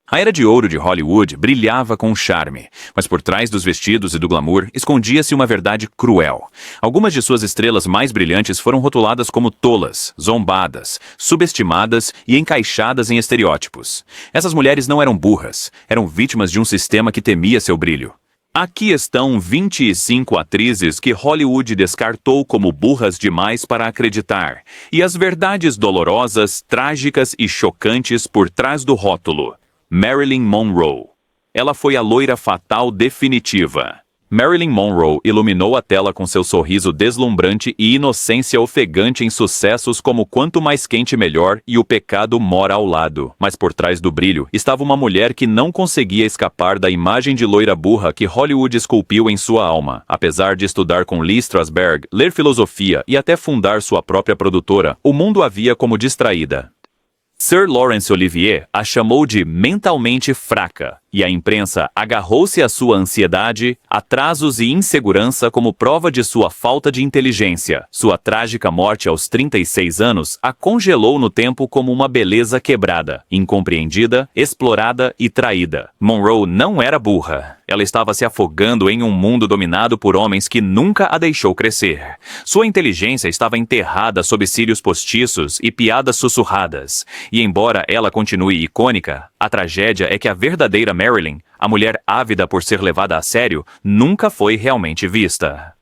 A era de ouro de Hollywood brilhava com charme, mas por trás dos vestidos e do glamour escondia-se uma verdade cruel. Algumas de suas estrelas mais brilhantes foram rotuladas como tolas, zombadas, subestimadas e encaixadas em estereótipos. Essas mulheres não eram burras, eram vítimas de um sistema que temia seu brilho. Aqui estão 25 atrizes que Hollywood descartou como burras demais para acreditar, e as verdades dolorosas, trágicas e chocantes por trás do rótulo. Marilyn Monroe. Ela foi a loira fatal definitiva. Marilyn Monroe iluminou a tela com seu sorriso deslumbrante e inocência ofegante em sucessos como Quanto Mais Quente Melhor e O Pecado Mora ao Lado. Mas por trás do brilho estava uma mulher que não conseguia escapar da imagem de loira burra que Hollywood esculpiu em sua alma. Apesar de estudar com Lee Strasberg, ler filosofia e até fundar sua própria produtora, o mundo a via como distraída. Sir Laurence Olivier a chamou de mentalmente fraca, e a imprensa agarrou-se à sua ansiedade, atrasos e insegurança como prova de sua falta de inteligência. Sua trágica morte aos 36 anos a congelou no tempo como uma beleza quebrada, incompreendida, explorada e traída. Monroe não era burra. Ela estava se afogando em um mundo dominado por homens que nunca a deixou crescer. Sua inteligência estava enterrada sob cílios postiços e piadas sussurradas. E embora ela continue icônica, a tragédia é que a verdadeira Marilyn, a mulher ávida por ser levada a sério, nunca foi realmente vista.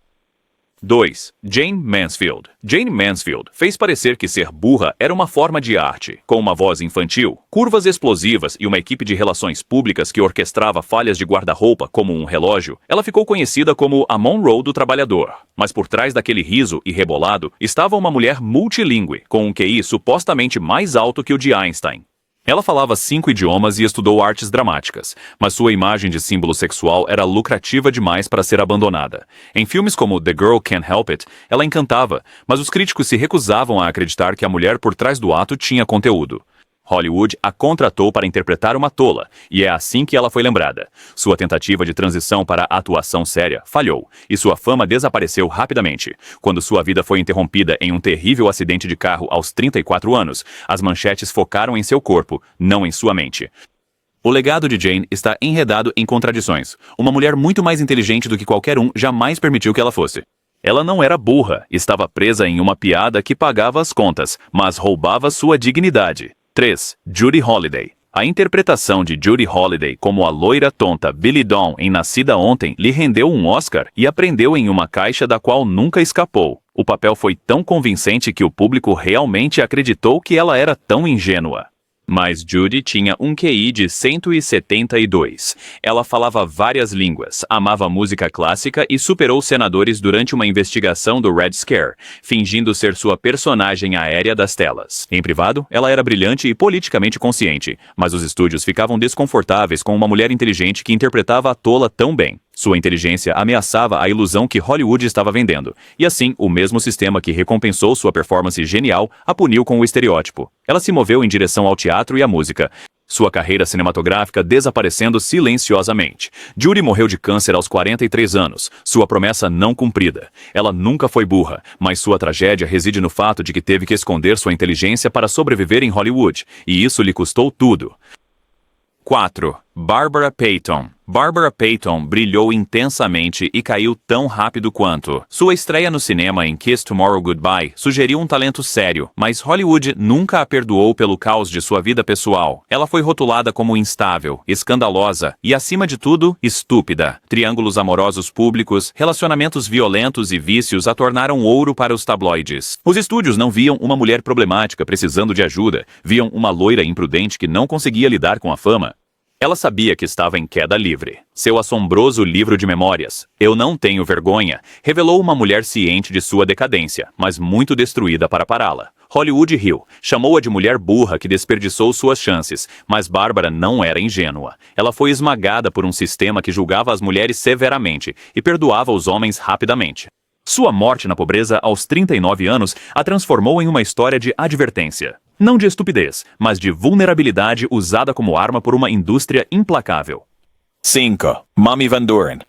2. Jayne Mansfield. Jayne Mansfield fez parecer que ser burra era uma forma de arte. Com uma voz infantil, curvas explosivas e uma equipe de relações públicas que orquestrava falhas de guarda-roupa como um relógio, ela ficou conhecida como a Monroe do trabalhador. Mas por trás daquele riso e rebolado estava uma mulher multilingüe, com um QI supostamente mais alto que o de Einstein. Ela falava 5 idiomas e estudou artes dramáticas, mas sua imagem de símbolo sexual era lucrativa demais para ser abandonada. Em filmes como The Girl Can't Help It, ela encantava, mas os críticos se recusavam a acreditar que a mulher por trás do ato tinha conteúdo. Hollywood a contratou para interpretar uma tola, e é assim que ela foi lembrada. Sua tentativa de transição para a atuação séria falhou, e sua fama desapareceu rapidamente. Quando sua vida foi interrompida em um terrível acidente de carro aos 34 anos, as manchetes focaram em seu corpo, não em sua mente. O legado de Jayne está enredado em contradições. Uma mulher muito mais inteligente do que qualquer um jamais permitiu que ela fosse. Ela não era burra, estava presa em uma piada que pagava as contas, mas roubava sua dignidade. 3. Judy Holliday. A interpretação de Judy Holliday como a loira tonta Billy Dawn em Nascida Ontem lhe rendeu um Oscar e a prendeu em uma caixa da qual nunca escapou. O papel foi tão convincente que o público realmente acreditou que ela era tão ingênua. Mas Judy tinha um QI de 172. Ela falava várias línguas, amava música clássica e superou senadores durante uma investigação do Red Scare, fingindo ser sua personagem aérea das telas. Em privado, ela era brilhante e politicamente consciente, mas os estúdios ficavam desconfortáveis com uma mulher inteligente que interpretava a tola tão bem. Sua inteligência ameaçava a ilusão que Hollywood estava vendendo, e assim, o mesmo sistema que recompensou sua performance genial a puniu com o estereótipo. Ela se moveu em direção ao teatro e à música, sua carreira cinematográfica desaparecendo silenciosamente. Judy morreu de câncer aos 43 anos, sua promessa não cumprida. Ela nunca foi burra, mas sua tragédia reside no fato de que teve que esconder sua inteligência para sobreviver em Hollywood, e isso lhe custou tudo. 4. Barbara Payton. Barbara Payton brilhou intensamente e caiu tão rápido quanto. Sua estreia no cinema em Kiss Tomorrow Goodbye sugeriu um talento sério, mas Hollywood nunca a perdoou pelo caos de sua vida pessoal. Ela foi rotulada como instável, escandalosa e, acima de tudo, estúpida. Triângulos amorosos públicos, relacionamentos violentos e vícios a tornaram ouro para os tabloides. Os estúdios não viam uma mulher problemática precisando de ajuda, viam uma loira imprudente que não conseguia lidar com a fama. Ela sabia que estava em queda livre. Seu assombroso livro de memórias, Eu Não Tenho Vergonha, revelou uma mulher ciente de sua decadência, mas muito destruída para pará-la. Hollywood riu, chamou-a de mulher burra que desperdiçou suas chances, mas Bárbara não era ingênua. Ela foi esmagada por um sistema que julgava as mulheres severamente e perdoava os homens rapidamente. Sua morte na pobreza aos 39 anos a transformou em uma história de advertência. Não de estupidez, mas de vulnerabilidade usada como arma por uma indústria implacável. 5. Mamie Van Doren.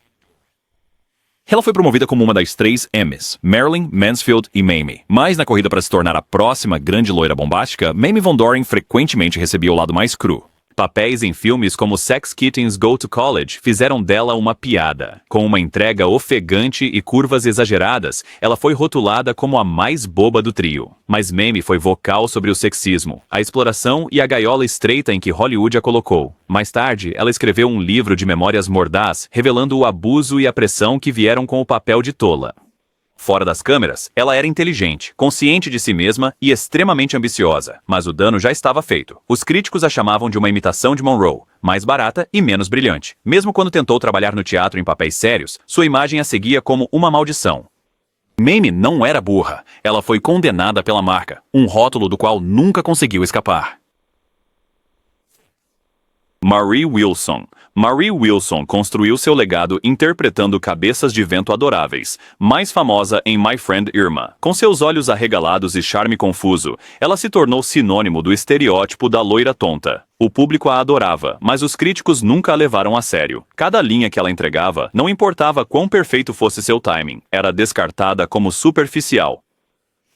Ela foi promovida como uma das 3 Emmys, Marilyn, Mansfield e Mamie. Mas na corrida para se tornar a próxima grande loira bombástica, Mamie Van Doren frequentemente recebia o lado mais cru. Papéis em filmes como Sex Kittens Go to College fizeram dela uma piada. Com uma entrega ofegante e curvas exageradas, ela foi rotulada como a mais boba do trio. Mas Mamie foi vocal sobre o sexismo, a exploração e a gaiola estreita em que Hollywood a colocou. Mais tarde, ela escreveu um livro de memórias mordaz, revelando o abuso e a pressão que vieram com o papel de tola. Fora das câmeras, ela era inteligente, consciente de si mesma e extremamente ambiciosa, mas o dano já estava feito. Os críticos a chamavam de uma imitação de Monroe, mais barata e menos brilhante. Mesmo quando tentou trabalhar no teatro em papéis sérios, sua imagem a seguia como uma maldição. Mamie não era burra, ela foi condenada pela marca, um rótulo do qual nunca conseguiu escapar. Marie Wilson. Marie Wilson construiu seu legado interpretando cabeças de vento adoráveis, mais famosa em My Friend Irma. Com seus olhos arregalados e charme confuso, ela se tornou sinônimo do estereótipo da loira tonta. O público a adorava, mas os críticos nunca a levaram a sério. Cada linha que ela entregava, não importava quão perfeito fosse seu timing, era descartada como superficial.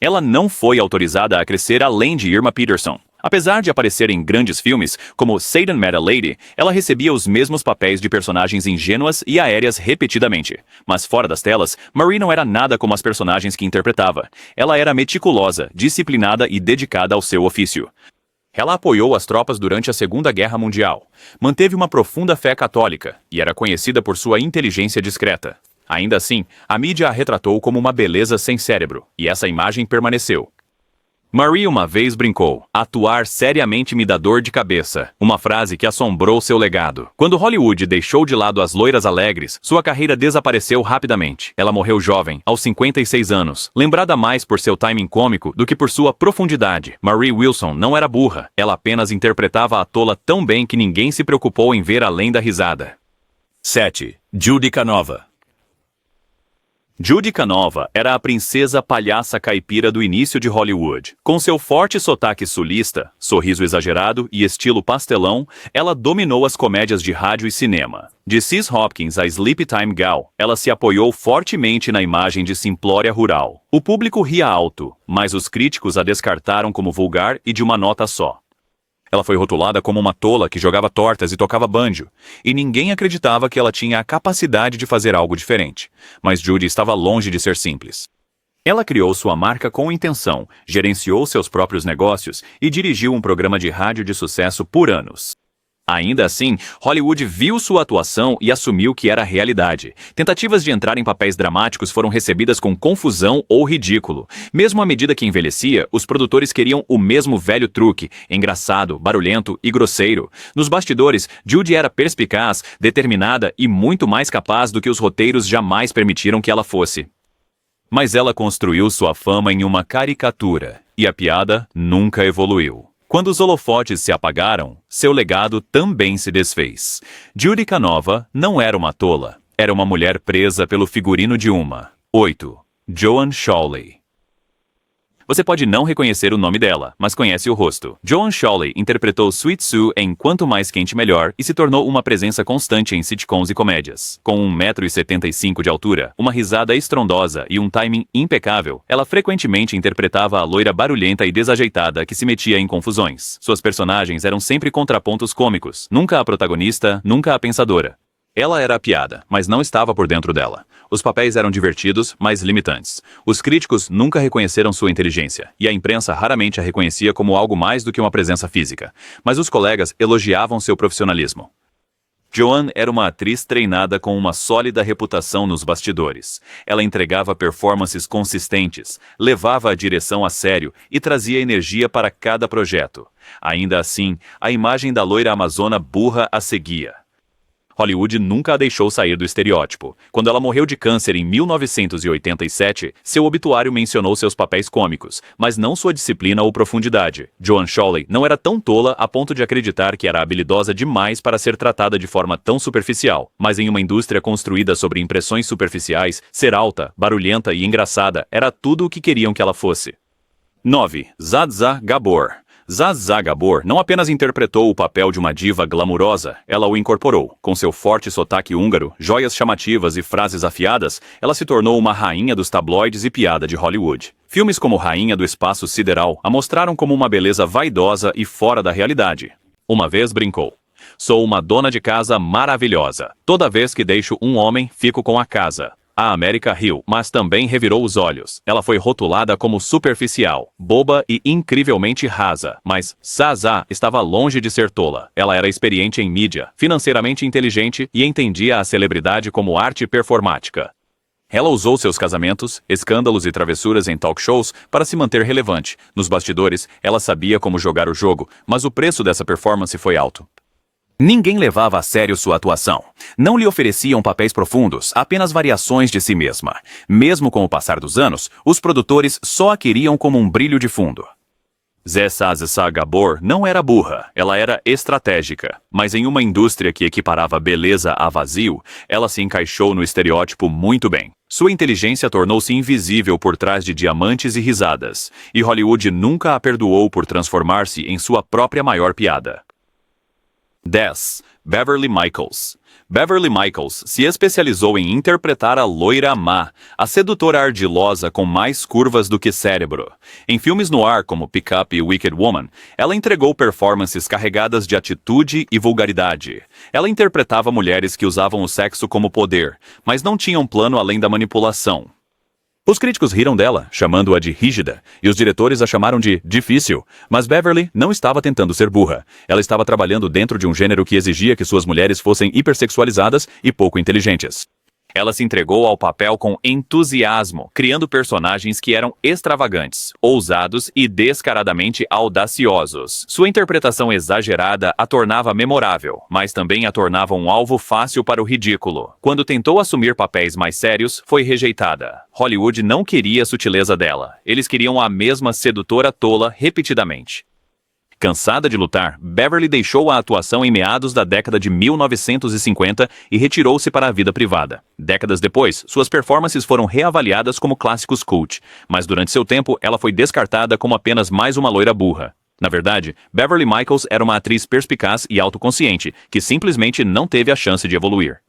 Ela não foi autorizada a crescer além de Irma Peterson. Apesar de aparecer em grandes filmes, como Satan Met a Lady, ela recebia os mesmos papéis de personagens ingênuas e aéreas repetidamente. Mas fora das telas, Marie não era nada como as personagens que interpretava. Ela era meticulosa, disciplinada e dedicada ao seu ofício. Ela apoiou as tropas durante a Segunda Guerra Mundial, manteve uma profunda fé católica e era conhecida por sua inteligência discreta. Ainda assim, a mídia a retratou como uma beleza sem cérebro, e essa imagem permaneceu. Marie uma vez brincou, atuar seriamente me dá dor de cabeça, uma frase que assombrou seu legado. Quando Hollywood deixou de lado as loiras alegres, sua carreira desapareceu rapidamente. Ela morreu jovem, aos 56 anos, lembrada mais por seu timing cômico do que por sua profundidade. Marie Wilson não era burra, ela apenas interpretava a tola tão bem que ninguém se preocupou em ver além da risada. 7. Judy Canova. Judy Canova era a princesa palhaça caipira do início de Hollywood. Com seu forte sotaque sulista, sorriso exagerado e estilo pastelão, ela dominou as comédias de rádio e cinema. De Cis Hopkins a Sleepy Time Gal, ela se apoiou fortemente na imagem de simplória rural. O público ria alto, mas os críticos a descartaram como vulgar e de uma nota só. Ela foi rotulada como uma tola que jogava tortas e tocava banjo, e ninguém acreditava que ela tinha a capacidade de fazer algo diferente. Mas Judy estava longe de ser simples. Ela criou sua marca com intenção, gerenciou seus próprios negócios e dirigiu um programa de rádio de sucesso por anos. Ainda assim, Hollywood viu sua atuação e assumiu que era realidade. Tentativas de entrar em papéis dramáticos foram recebidas com confusão ou ridículo. Mesmo à medida que envelhecia, os produtores queriam o mesmo velho truque, engraçado, barulhento e grosseiro. Nos bastidores, Judy era perspicaz, determinada e muito mais capaz do que os roteiros jamais permitiram que ela fosse. Mas ela construiu sua fama em uma caricatura, e a piada nunca evoluiu. Quando os holofotes se apagaram, seu legado também se desfez. Judy Canova não era uma tola, era uma mulher presa pelo figurino de uma. 8. Joan Shawley. Você pode não reconhecer o nome dela, mas conhece o rosto. Joan Shawley interpretou Sweet Sue em Quanto Mais Quente Melhor e se tornou uma presença constante em sitcoms e comédias. Com 1,75 m de altura, uma risada estrondosa e um timing impecável, ela frequentemente interpretava a loira barulhenta e desajeitada que se metia em confusões. Suas personagens eram sempre contrapontos cômicos, nunca a protagonista, nunca a pensadora. Ela era a piada, mas não estava por dentro dela. Os papéis eram divertidos, mas limitantes. Os críticos nunca reconheceram sua inteligência, e a imprensa raramente a reconhecia como algo mais do que uma presença física. Mas os colegas elogiavam seu profissionalismo. Joan era uma atriz treinada com uma sólida reputação nos bastidores. Ela entregava performances consistentes, levava a direção a sério e trazia energia para cada projeto. Ainda assim, a imagem da loira amazona burra a seguia. Hollywood nunca a deixou sair do estereótipo. Quando ela morreu de câncer em 1987, seu obituário mencionou seus papéis cômicos, mas não sua disciplina ou profundidade. Joan Shawley não era tão tola a ponto de acreditar que era habilidosa demais para ser tratada de forma tão superficial. Mas em uma indústria construída sobre impressões superficiais, ser alta, barulhenta e engraçada era tudo o que queriam que ela fosse. 9. Zsa Zsa Gabor. Zsa Zsa Gabor não apenas interpretou o papel de uma diva glamurosa, ela o incorporou. Com seu forte sotaque húngaro, joias chamativas e frases afiadas, ela se tornou uma rainha dos tabloides e piada de Hollywood. Filmes como Rainha do Espaço Sideral a mostraram como uma beleza vaidosa e fora da realidade. Uma vez brincou: "Sou uma dona de casa maravilhosa. Toda vez que deixo um homem, fico com a casa." A América riu, mas também revirou os olhos. Ela foi rotulada como superficial, boba e incrivelmente rasa. Mas Zaza estava longe de ser tola. Ela era experiente em mídia, financeiramente inteligente e entendia a celebridade como arte performática. Ela usou seus casamentos, escândalos e travessuras em talk shows para se manter relevante. Nos bastidores, ela sabia como jogar o jogo, mas o preço dessa performance foi alto. Ninguém levava a sério sua atuação. Não lhe ofereciam papéis profundos, apenas variações de si mesma. Mesmo com o passar dos anos, os produtores só a queriam como um brilho de fundo. Zsa Gabor não era burra, ela era estratégica. Mas em uma indústria que equiparava beleza a vazio, ela se encaixou no estereótipo muito bem. Sua inteligência tornou-se invisível por trás de diamantes e risadas, e Hollywood nunca a perdoou por transformar-se em sua própria maior piada. 10. Beverly Michaels. Beverly Michaels se especializou em interpretar a loira má, a sedutora ardilosa com mais curvas do que cérebro. Em filmes noir como Pick Up e Wicked Woman, ela entregou performances carregadas de atitude e vulgaridade. Ela interpretava mulheres que usavam o sexo como poder, mas não tinham plano além da manipulação. Os críticos riram dela, chamando-a de rígida, e os diretores a chamaram de difícil. Mas Beverly não estava tentando ser burra. Ela estava trabalhando dentro de um gênero que exigia que suas mulheres fossem hipersexualizadas e pouco inteligentes. Ela se entregou ao papel com entusiasmo, criando personagens que eram extravagantes, ousados e descaradamente audaciosos. Sua interpretação exagerada a tornava memorável, mas também a tornava um alvo fácil para o ridículo. Quando tentou assumir papéis mais sérios, foi rejeitada. Hollywood não queria a sutileza dela. Eles queriam a mesma sedutora tola repetidamente. Cansada de lutar, Beverly deixou a atuação em meados da década de 1950 e retirou-se para a vida privada. Décadas depois, suas performances foram reavaliadas como clássicos cult, mas durante seu tempo ela foi descartada como apenas mais uma loira burra. Na verdade, Beverly Michaels era uma atriz perspicaz e autoconsciente, que simplesmente não teve a chance de evoluir.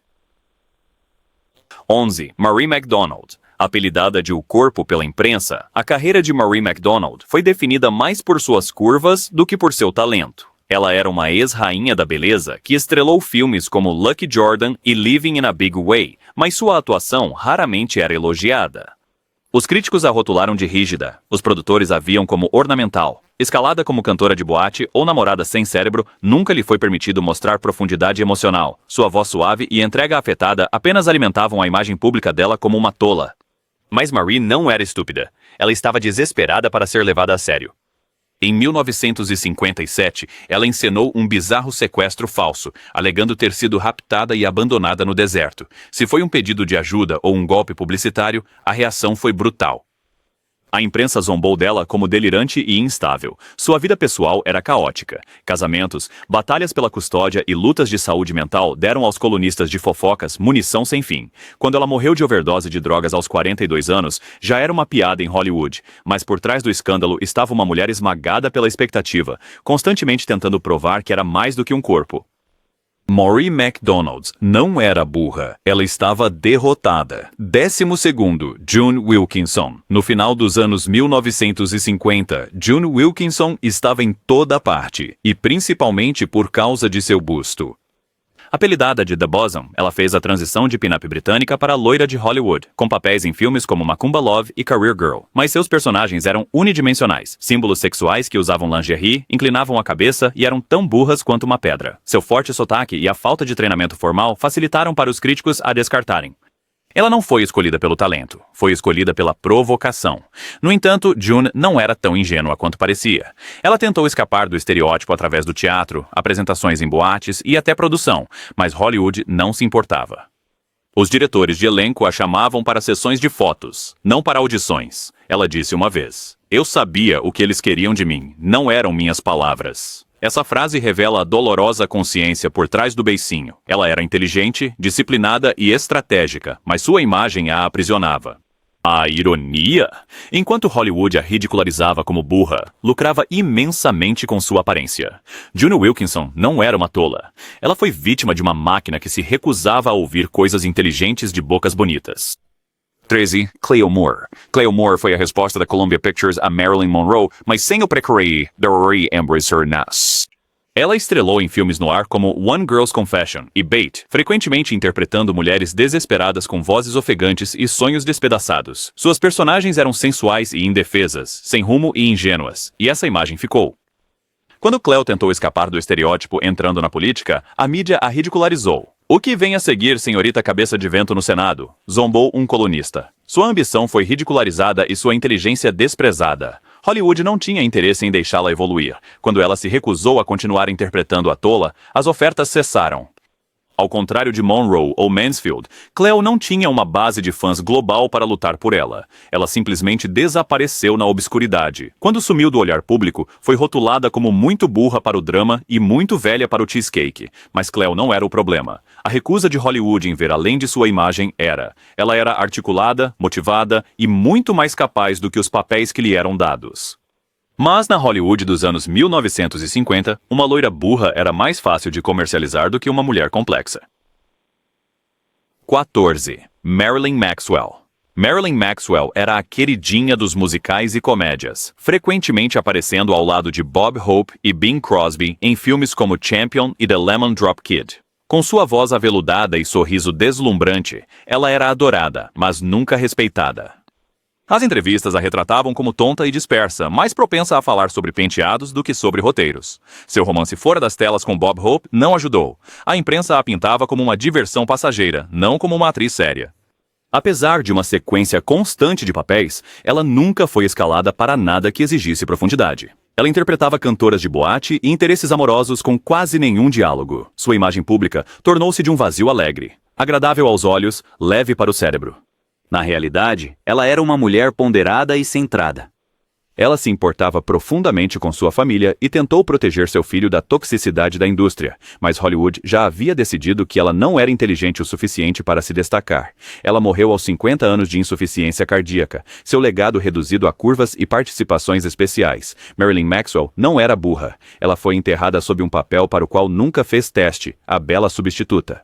11. Marie McDonald. Apelidada de O Corpo pela imprensa, a carreira de Marie McDonald foi definida mais por suas curvas do que por seu talento. Ela era uma ex-rainha da beleza que estrelou filmes como Lucky Jordan e Living in a Big Way, mas sua atuação raramente era elogiada. Os críticos a rotularam de rígida, os produtores a viam como ornamental. Escalada como cantora de boate ou namorada sem cérebro, nunca lhe foi permitido mostrar profundidade emocional. Sua voz suave e entrega afetada apenas alimentavam a imagem pública dela como uma tola. Mas Marie não era estúpida. Ela estava desesperada para ser levada a sério. Em 1957, ela encenou um bizarro sequestro falso, alegando ter sido raptada e abandonada no deserto. Se foi um pedido de ajuda ou um golpe publicitário, a reação foi brutal. A imprensa zombou dela como delirante e instável. Sua vida pessoal era caótica. Casamentos, batalhas pela custódia e lutas de saúde mental deram aos colunistas de fofocas munição sem fim. Quando ela morreu de overdose de drogas aos 42 anos, já era uma piada em Hollywood. Mas por trás do escândalo estava uma mulher esmagada pela expectativa, constantemente tentando provar que era mais do que um corpo. Marie McDonald não era burra, ela estava derrotada. 12º, June Wilkinson. No final dos anos 1950, June Wilkinson estava em toda parte, e principalmente por causa de seu busto. Apelidada de The Bosom, ela fez a transição de pin-up britânica para a loira de Hollywood, com papéis em filmes como Macumba Love e Career Girl. Mas seus personagens eram unidimensionais, símbolos sexuais que usavam lingerie, inclinavam a cabeça e eram tão burras quanto uma pedra. Seu forte sotaque e a falta de treinamento formal facilitaram para os críticos a descartarem. Ela não foi escolhida pelo talento, foi escolhida pela provocação. No entanto, June não era tão ingênua quanto parecia. Ela tentou escapar do estereótipo através do teatro, apresentações em boates e até produção, mas Hollywood não se importava. Os diretores de elenco a chamavam para sessões de fotos, não para audições. Ela disse uma vez: "Eu sabia o que eles queriam de mim, não eram minhas palavras." Essa frase revela a dolorosa consciência por trás do beicinho. Ela era inteligente, disciplinada e estratégica, mas sua imagem a aprisionava. A ironia? Enquanto Hollywood a ridicularizava como burra, lucrava imensamente com sua aparência. June Wilkinson não era uma tola. Ela foi vítima de uma máquina que se recusava a ouvir coisas inteligentes de bocas bonitas. 13. Cleo Moore. Cleo Moore foi a resposta da Columbia Pictures a Marilyn Monroe, mas sem o precario de Rory Ambrose Nas. Ela estrelou em filmes noir como One Girl's Confession e Bait, frequentemente interpretando mulheres desesperadas com vozes ofegantes e sonhos despedaçados. Suas personagens eram sensuais e indefesas, sem rumo e ingênuas, e essa imagem ficou. Quando Cleo tentou escapar do estereótipo entrando na política, a mídia a ridicularizou. "O que vem a seguir, senhorita cabeça de vento no Senado?", zombou um colunista. Sua ambição foi ridicularizada e sua inteligência desprezada. Hollywood não tinha interesse em deixá-la evoluir. Quando ela se recusou a continuar interpretando a tola, as ofertas cessaram. Ao contrário de Monroe ou Mansfield, Cleo não tinha uma base de fãs global para lutar por ela. Ela simplesmente desapareceu na obscuridade. Quando sumiu do olhar público, foi rotulada como muito burra para o drama e muito velha para o cheesecake. Mas Cleo não era o problema. A recusa de Hollywood em ver além de sua imagem era. Ela era articulada, motivada e muito mais capaz do que os papéis que lhe eram dados. Mas na Hollywood dos anos 1950, uma loira burra era mais fácil de comercializar do que uma mulher complexa. 14. Marilyn Maxwell. Marilyn Maxwell era a queridinha dos musicais e comédias, frequentemente aparecendo ao lado de Bob Hope e Bing Crosby em filmes como Champion e The Lemon Drop Kid. Com sua voz aveludada e sorriso deslumbrante, ela era adorada, mas nunca respeitada. As entrevistas a retratavam como tonta e dispersa, mais propensa a falar sobre penteados do que sobre roteiros. Seu romance fora das telas com Bob Hope não ajudou. A imprensa a pintava como uma diversão passageira, não como uma atriz séria. Apesar de uma sequência constante de papéis, ela nunca foi escalada para nada que exigisse profundidade. Ela interpretava cantoras de boate e interesses amorosos com quase nenhum diálogo. Sua imagem pública tornou-se de um vazio alegre, agradável aos olhos, leve para o cérebro. Na realidade, ela era uma mulher ponderada e centrada. Ela se importava profundamente com sua família e tentou proteger seu filho da toxicidade da indústria, mas Hollywood já havia decidido que ela não era inteligente o suficiente para se destacar. Ela morreu aos 50 anos de insuficiência cardíaca, seu legado reduzido a curvas e participações especiais. Marilyn Maxwell não era burra. Ela foi enterrada sob um papel para o qual nunca fez teste, a bela substituta.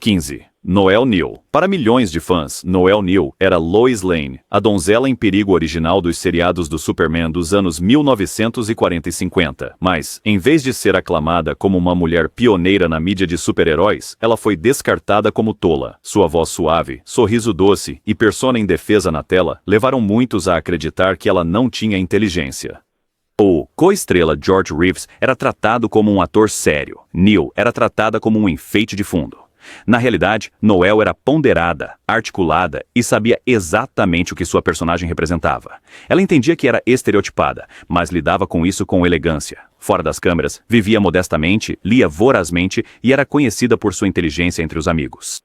15. Noelle Neal. Para milhões de fãs, Noelle Neal era Lois Lane, a donzela em perigo original dos seriados do Superman dos anos 1940 e 50. Mas, em vez de ser aclamada como uma mulher pioneira na mídia de super-heróis, ela foi descartada como tola. Sua voz suave, sorriso doce e persona indefesa na tela levaram muitos a acreditar que ela não tinha inteligência. O co-estrela George Reeves era tratado como um ator sério. Neal era tratada como um enfeite de fundo. Na realidade, Noelle era ponderada, articulada e sabia exatamente o que sua personagem representava. Ela entendia que era estereotipada, mas lidava com isso com elegância. Fora das câmeras, vivia modestamente, lia vorazmente e era conhecida por sua inteligência entre os amigos.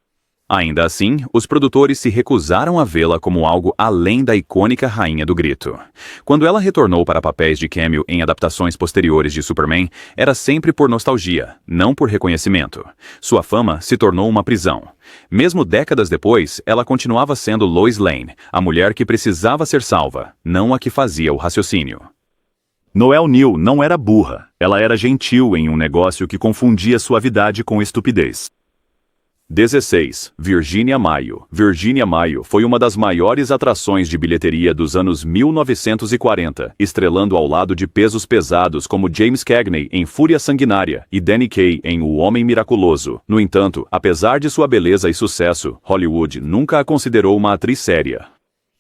Ainda assim, os produtores se recusaram a vê-la como algo além da icônica Rainha do Grito. Quando ela retornou para papéis de cameo em adaptações posteriores de Superman, era sempre por nostalgia, não por reconhecimento. Sua fama se tornou uma prisão. Mesmo décadas depois, ela continuava sendo Lois Lane, a mulher que precisava ser salva, não a que fazia o raciocínio. Noelle Neal não era burra, ela era gentil em um negócio que confundia suavidade com estupidez. 16. Virginia Mayo. Virginia Mayo foi uma das maiores atrações de bilheteria dos anos 1940, estrelando ao lado de pesos pesados como James Cagney em Fúria Sanguinária e Danny Kaye em O Homem Miraculoso. No entanto, apesar de sua beleza e sucesso, Hollywood nunca a considerou uma atriz séria.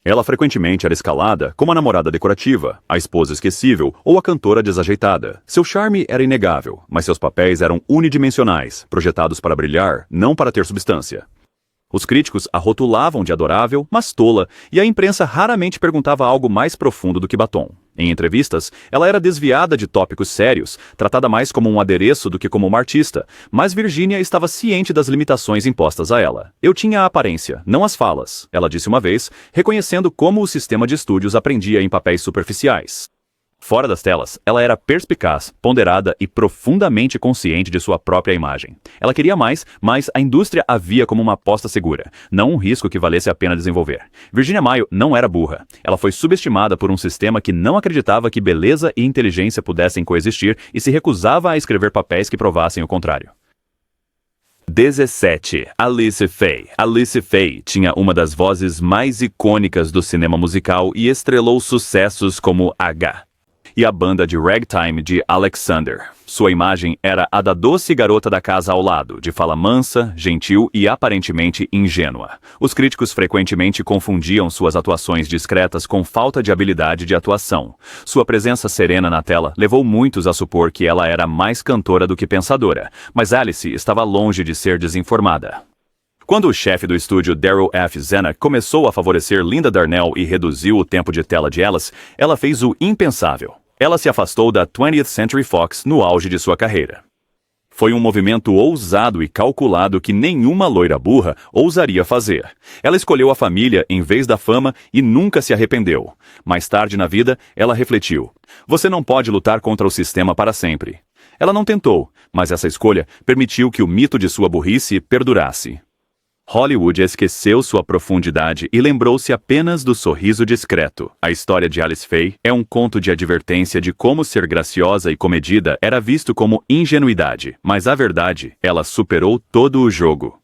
Ela frequentemente era escalada como a namorada decorativa, a esposa esquecível ou a cantora desajeitada. Seu charme era inegável, mas seus papéis eram unidimensionais, projetados para brilhar, não para ter substância. Os críticos a rotulavam de adorável, mas tola, e a imprensa raramente perguntava algo mais profundo do que batom. Em entrevistas, ela era desviada de tópicos sérios, tratada mais como um adereço do que como uma artista, mas Virginia estava ciente das limitações impostas a ela. Eu tinha a aparência, não as falas, ela disse uma vez, reconhecendo como o sistema de estúdios aprendia em papéis superficiais. Fora das telas, ela era perspicaz, ponderada e profundamente consciente de sua própria imagem. Ela queria mais, mas a indústria a via como uma aposta segura, não um risco que valesse a pena desenvolver. Virginia Mayo não era burra. Ela foi subestimada por um sistema que não acreditava que beleza e inteligência pudessem coexistir e se recusava a escrever papéis que provassem o contrário. 17. Alice Faye. Alice Faye tinha uma das vozes mais icônicas do cinema musical e estrelou sucessos como H. e a banda de ragtime de Alexander. Sua imagem era a da doce garota da casa ao lado, de fala mansa, gentil e aparentemente ingênua. Os críticos frequentemente confundiam suas atuações discretas com falta de habilidade de atuação. Sua presença serena na tela levou muitos a supor que ela era mais cantora do que pensadora, mas Alice estava longe de ser desinformada. Quando o chefe do estúdio Daryl F. Zanuck começou a favorecer Linda Darnell e reduziu o tempo de tela de Alice, ela fez o impensável. Ela se afastou da 20th Century Fox no auge de sua carreira. Foi um movimento ousado e calculado que nenhuma loira burra ousaria fazer. Ela escolheu a família em vez da fama e nunca se arrependeu. Mais tarde na vida, ela refletiu: você não pode lutar contra o sistema para sempre. Ela não tentou, mas essa escolha permitiu que o mito de sua burrice perdurasse. Hollywood esqueceu sua profundidade e lembrou-se apenas do sorriso discreto. A história de Alice Faye é um conto de advertência de como ser graciosa e comedida era visto como ingenuidade, mas a verdade, ela superou todo o jogo.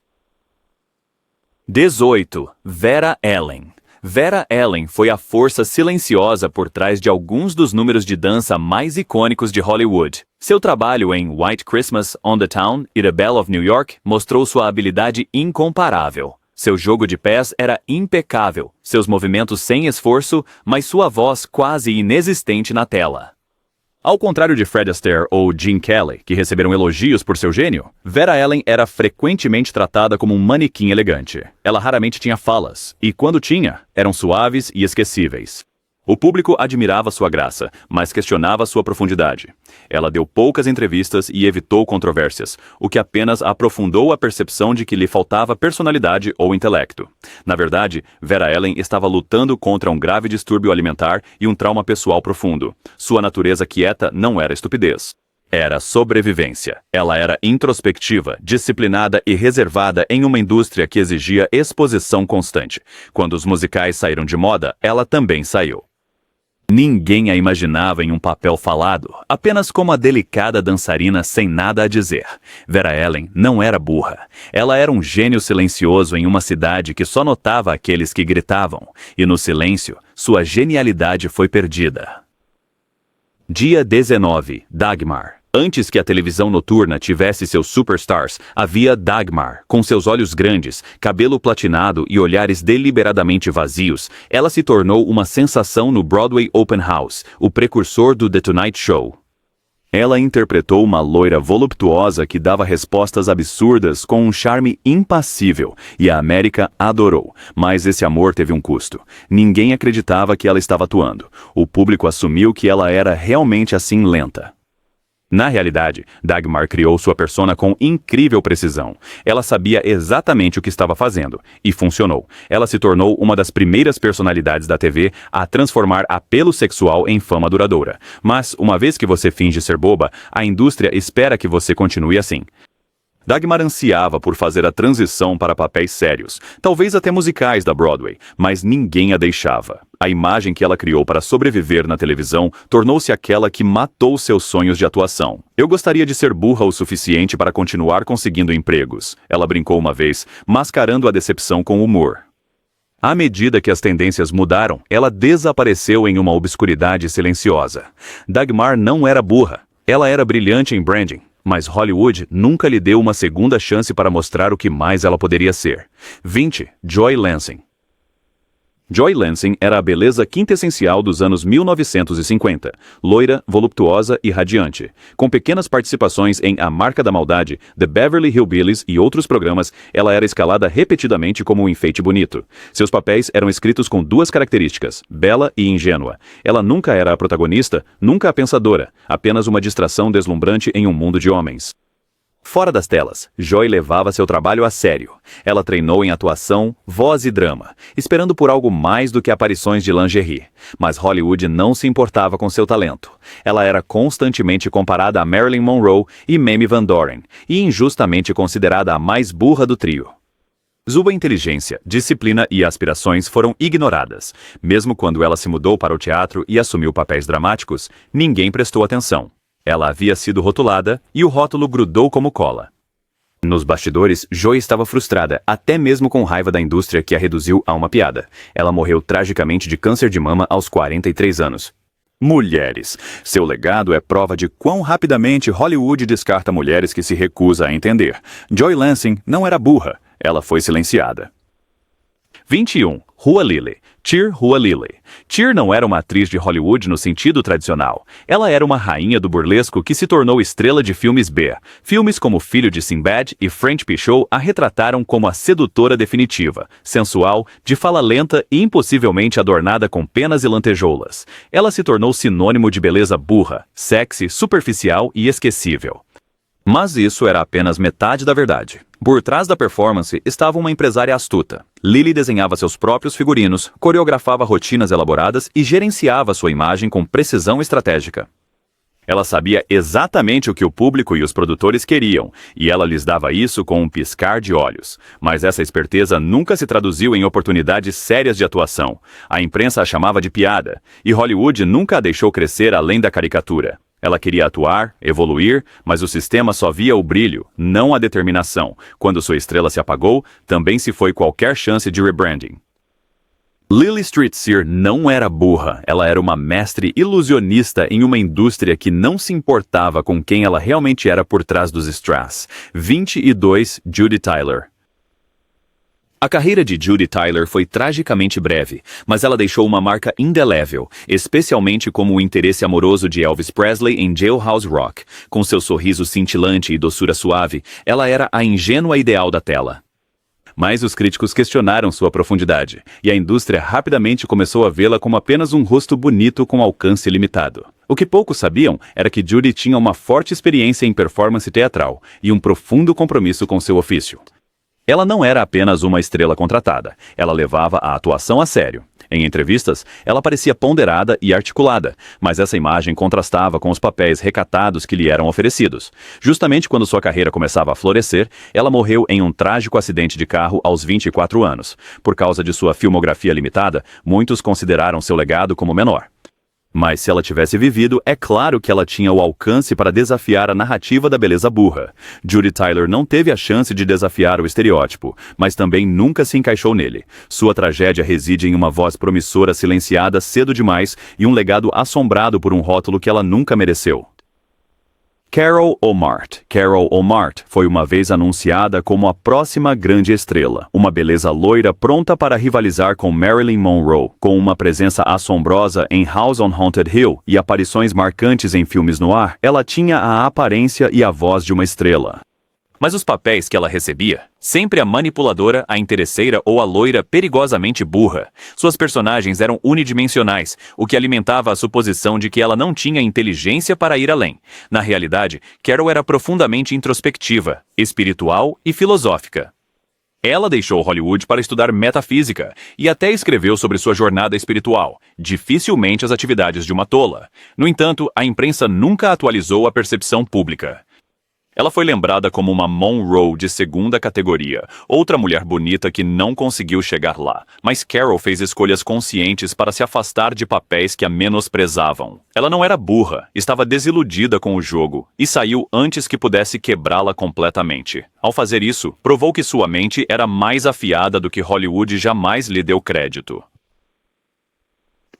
18. Vera Ellen. Vera Ellen foi a força silenciosa por trás de alguns dos números de dança mais icônicos de Hollywood. Seu trabalho em White Christmas, On the Town e The Belle of New York mostrou sua habilidade incomparável. Seu jogo de pés era impecável, seus movimentos sem esforço, mas sua voz quase inexistente na tela. Ao contrário de Fred Astaire ou Gene Kelly, que receberam elogios por seu gênio, Vera Ellen era frequentemente tratada como um manequim elegante. Ela raramente tinha falas, e quando tinha, eram suaves e esquecíveis. O público admirava sua graça, mas questionava sua profundidade. Ela deu poucas entrevistas e evitou controvérsias, o que apenas aprofundou a percepção de que lhe faltava personalidade ou intelecto. Na verdade, Vera Ellen estava lutando contra um grave distúrbio alimentar e um trauma pessoal profundo. Sua natureza quieta não era estupidez. Era sobrevivência. Ela era introspectiva, disciplinada e reservada em uma indústria que exigia exposição constante. Quando os musicais saíram de moda, ela também saiu. Ninguém a imaginava em um papel falado, apenas como a delicada dançarina sem nada a dizer. Vera Ellen não era burra. Ela era um gênio silencioso em uma cidade que só notava aqueles que gritavam, e no silêncio, sua genialidade foi perdida. Dia 19. Dagmar. Antes que a televisão noturna tivesse seus superstars, havia Dagmar, com seus olhos grandes, cabelo platinado e olhares deliberadamente vazios. Ela se tornou uma sensação no Broadway Open House, o precursor do The Tonight Show. Ela interpretou uma loira voluptuosa que dava respostas absurdas com um charme impassível, e a América adorou. Mas esse amor teve um custo. Ninguém acreditava que ela estava atuando. O público assumiu que ela era realmente assim lenta. Na realidade, Dagmar criou sua persona com incrível precisão. Ela sabia exatamente o que estava fazendo, e funcionou. Ela se tornou uma das primeiras personalidades da TV a transformar apelo sexual em fama duradoura. Mas, uma vez que você finge ser boba, a indústria espera que você continue assim. Dagmar ansiava por fazer a transição para papéis sérios, talvez até musicais da Broadway, mas ninguém a deixava. A imagem que ela criou para sobreviver na televisão tornou-se aquela que matou seus sonhos de atuação. Eu gostaria de ser burra o suficiente para continuar conseguindo empregos, ela brincou uma vez, mascarando a decepção com humor. À medida que as tendências mudaram, ela desapareceu em uma obscuridade silenciosa. Dagmar não era burra, ela era brilhante em branding. Mas Hollywood nunca lhe deu uma segunda chance para mostrar o que mais ela poderia ser. 20. Joy Lansing. Joy Lansing era a beleza quintessencial dos anos 1950, loira, voluptuosa e radiante. Com pequenas participações em A Marca da Maldade, The Beverly Hillbillies e outros programas, ela era escalada repetidamente como um enfeite bonito. Seus papéis eram escritos com duas características, bela e ingênua. Ela nunca era a protagonista, nunca a pensadora, apenas uma distração deslumbrante em um mundo de homens. Fora das telas, Joy levava seu trabalho a sério. Ela treinou em atuação, voz e drama, esperando por algo mais do que aparições de lingerie. Mas Hollywood não se importava com seu talento. Ela era constantemente comparada a Marilyn Monroe e Mamie Van Doren, e injustamente considerada a mais burra do trio. Sua inteligência, disciplina e aspirações foram ignoradas. Mesmo quando ela se mudou para o teatro e assumiu papéis dramáticos, ninguém prestou atenção. Ela havia sido rotulada e o rótulo grudou como cola. Nos bastidores, Joy estava frustrada, até mesmo com raiva da indústria que a reduziu a uma piada. Ela morreu tragicamente de câncer de mama aos 43 anos. Mulheres. Seu legado é prova de quão rapidamente Hollywood descarta mulheres que se recusa a entender. Joy Lansing não era burra, ela foi silenciada. 21. Hua Lili. Cheer Hua Lili. Cheer não era uma atriz de Hollywood no sentido tradicional. Ela era uma rainha do burlesco que se tornou estrela de filmes B. Filmes como Filho de Sinbad e French Pichot a retrataram como a sedutora definitiva, sensual, de fala lenta e impossivelmente adornada com penas e lantejoulas. Ela se tornou sinônimo de beleza burra, sexy, superficial e esquecível. Mas isso era apenas metade da verdade. Por trás da performance estava uma empresária astuta. Lili desenhava seus próprios figurinos, coreografava rotinas elaboradas e gerenciava sua imagem com precisão estratégica. Ela sabia exatamente o que o público e os produtores queriam, e ela lhes dava isso com um piscar de olhos. Mas essa esperteza nunca se traduziu em oportunidades sérias de atuação. A imprensa a chamava de piada, e Hollywood nunca a deixou crescer além da caricatura. Ela queria atuar, evoluir, mas o sistema só via o brilho, não a determinação. Quando sua estrela se apagou, também se foi qualquer chance de rebranding. Lili Street-Sear não era burra, ela era uma mestre ilusionista em uma indústria que não se importava com quem ela realmente era por trás dos strass. 22. Judy Tyler. A carreira de Judy Tyler foi tragicamente breve, mas ela deixou uma marca indelével, especialmente como o interesse amoroso de Elvis Presley em Jailhouse Rock. Com seu sorriso cintilante e doçura suave, ela era a ingênua ideal da tela. Mas os críticos questionaram sua profundidade, e a indústria rapidamente começou a vê-la como apenas um rosto bonito com alcance limitado. O que poucos sabiam era que Judy tinha uma forte experiência em performance teatral e um profundo compromisso com seu ofício. Ela não era apenas uma estrela contratada, ela levava a atuação a sério. Em entrevistas, ela parecia ponderada e articulada, mas essa imagem contrastava com os papéis recatados que lhe eram oferecidos. Justamente quando sua carreira começava a florescer, ela morreu em um trágico acidente de carro aos 24 anos. Por causa de sua filmografia limitada, muitos consideraram seu legado como menor. Mas se ela tivesse vivido, é claro que ela tinha o alcance para desafiar a narrativa da beleza burra. Judy Tyler não teve a chance de desafiar o estereótipo, mas também nunca se encaixou nele. Sua tragédia reside em uma voz promissora silenciada cedo demais e um legado assombrado por um rótulo que ela nunca mereceu. Carol O'Mart. Carol O'Mart foi uma vez anunciada como a próxima grande estrela, uma beleza loira pronta para rivalizar com Marilyn Monroe, com uma presença assombrosa em House on Haunted Hill e aparições marcantes em filmes noir. Ela tinha a aparência e a voz de uma estrela. Mas os papéis que ela recebia, sempre a manipuladora, a interesseira ou a loira perigosamente burra. Suas personagens eram unidimensionais, o que alimentava a suposição de que ela não tinha inteligência para ir além. Na realidade, Carol era profundamente introspectiva, espiritual e filosófica. Ela deixou Hollywood para estudar metafísica e até escreveu sobre sua jornada espiritual, dificilmente as atividades de uma tola. No entanto, a imprensa nunca atualizou a percepção pública. Ela foi lembrada como uma Monroe de segunda categoria, outra mulher bonita que não conseguiu chegar lá. Mas Carol fez escolhas conscientes para se afastar de papéis que a menosprezavam. Ela não era burra, estava desiludida com o jogo e saiu antes que pudesse quebrá-la completamente. Ao fazer isso, provou que sua mente era mais afiada do que Hollywood jamais lhe deu crédito.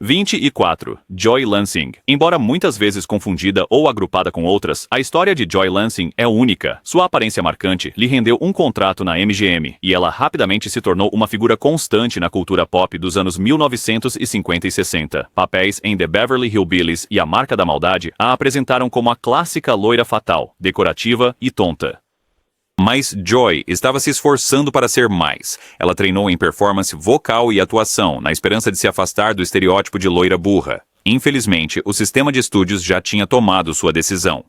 24. Joy Lansing. Embora muitas vezes confundida ou agrupada com outras, a história de Joy Lansing é única. Sua aparência marcante lhe rendeu um contrato na MGM, e ela rapidamente se tornou uma figura constante na cultura pop dos anos 1950 e 60. Papéis em The Beverly Hillbillies e A Marca da Maldade a apresentaram como a clássica loira fatal, decorativa e tonta. Mas Joy estava se esforçando para ser mais. Ela treinou em performance vocal e atuação, na esperança de se afastar do estereótipo de loira burra. Infelizmente, o sistema de estúdios já tinha tomado sua decisão.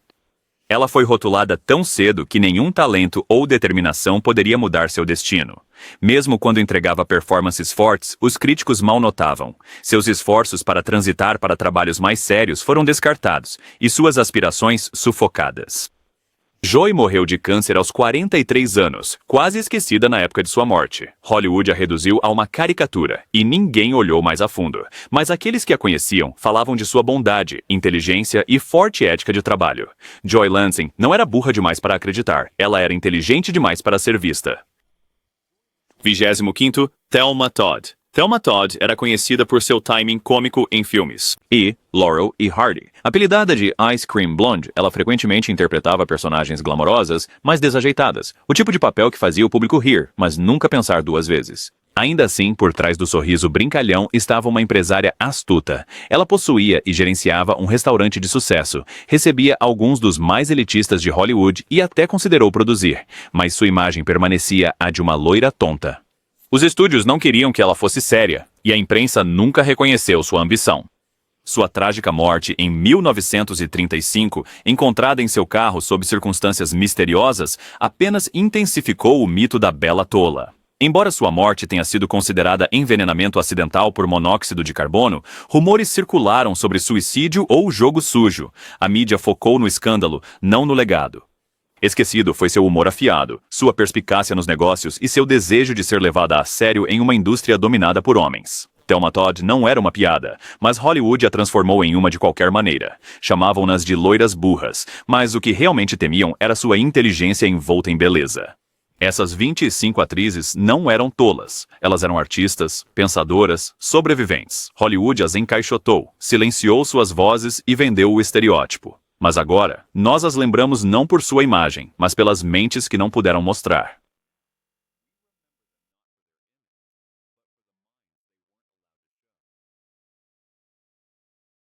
Ela foi rotulada tão cedo que nenhum talento ou determinação poderia mudar seu destino. Mesmo quando entregava performances fortes, os críticos mal notavam. Seus esforços para transitar para trabalhos mais sérios foram descartados, e suas aspirações sufocadas. Joy morreu de câncer aos 43 anos, quase esquecida na época de sua morte. Hollywood a reduziu a uma caricatura, e ninguém olhou mais a fundo. Mas aqueles que a conheciam falavam de sua bondade, inteligência e forte ética de trabalho. Joy Lansing não era burra demais para acreditar, ela era inteligente demais para ser vista. 25. Thelma Todd. Thelma Todd era conhecida por seu timing cômico em filmes. E Laurel e Hardy. Apelidada de Ice Cream Blonde, ela frequentemente interpretava personagens glamourosas, mas desajeitadas. O tipo de papel que fazia o público rir, mas nunca pensar duas vezes. Ainda assim, por trás do sorriso brincalhão estava uma empresária astuta. Ela possuía e gerenciava um restaurante de sucesso, recebia alguns dos mais elitistas de Hollywood e até considerou produzir, mas sua imagem permanecia a de uma loira tonta. Os estúdios não queriam que ela fosse séria, e a imprensa nunca reconheceu sua ambição. Sua trágica morte em 1935, encontrada em seu carro sob circunstâncias misteriosas, apenas intensificou o mito da bela tola. Embora sua morte tenha sido considerada envenenamento acidental por monóxido de carbono, rumores circularam sobre suicídio ou jogo sujo. A mídia focou no escândalo, não no legado. Esquecido foi seu humor afiado, sua perspicácia nos negócios e seu desejo de ser levada a sério em uma indústria dominada por homens. Thelma Todd não era uma piada, mas Hollywood a transformou em uma de qualquer maneira. Chamavam-nas de loiras burras, mas o que realmente temiam era sua inteligência envolta em beleza. Essas 25 atrizes não eram tolas. Elas eram artistas, pensadoras, sobreviventes. Hollywood as encaixotou, silenciou suas vozes e vendeu o estereótipo. Mas agora, nós as lembramos não por sua imagem, mas pelas mentes que não puderam mostrar.